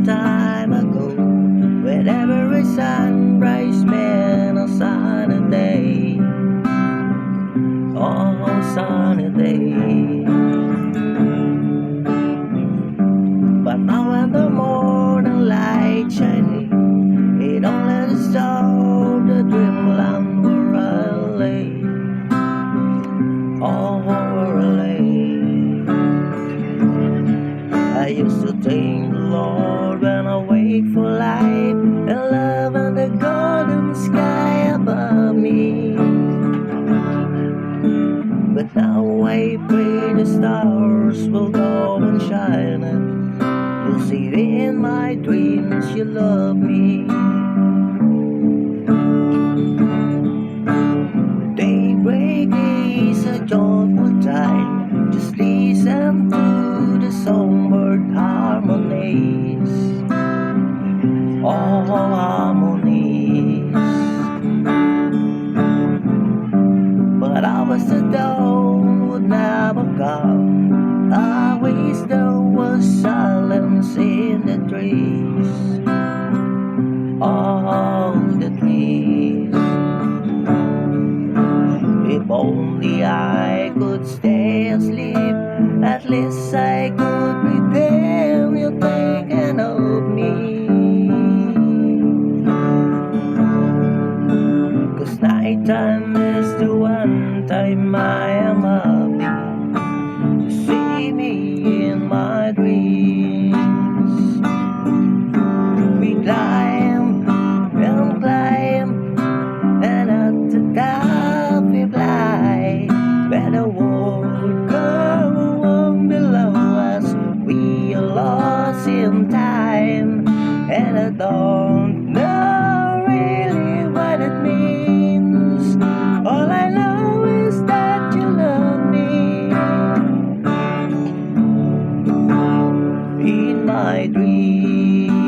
time ago, when every sunrise meant a sunny day, oh sunny day. But now when the morning light shining, it only disturbed the dreamland where I lay, oh where I lay. I used to thank the Lord when I wake for life and love and the golden sky above me. But now I pray the stars will go and shine, and you'll see in my dreams you love me. Daybreak is a joyful time, just listen to the songbird harmonies, all harmonies. But I was the dawn would never come, I wish there was silence in the trees, all the trees. If only I could stay asleep, at least I could pretend you're thinking of me. 'Cause nighttime is the one time I am happy. You see me in my dreams. We climb and climb, and at the top we fly, where the world goes on below us. We are lost in time, and I don't know really what it means. All I know is that you love me. In my dreams,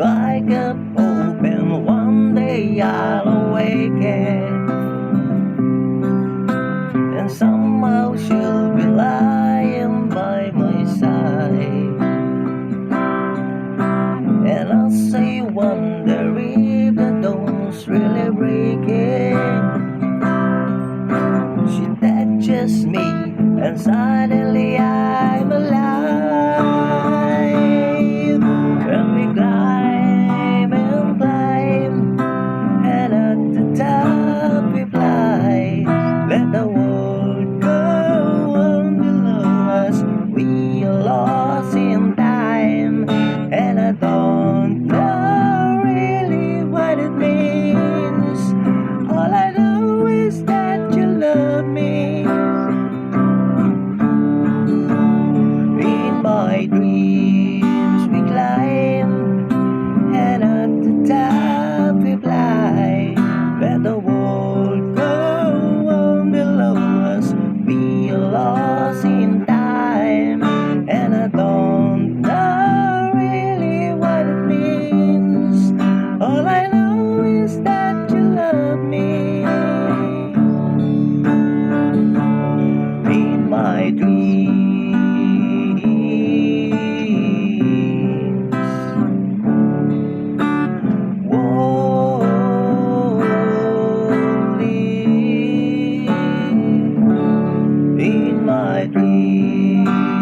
I kept hoping one day I'll awaken, and somehow she'll be lying by my side. And I'll say, wonder if the dawn's really breaking. She touches me, and suddenly I'm alive. And we climb and climb, and at the top we fly. Let the world go on below us. We are lost in time, and I don't know really what it means. All I know is that you love me. In my dreams we climb, and at the top we fly. Let the world go on below us. We are lost in time, and I don't know really what it means. All I know is that you love me. In my dreams. In my dreams.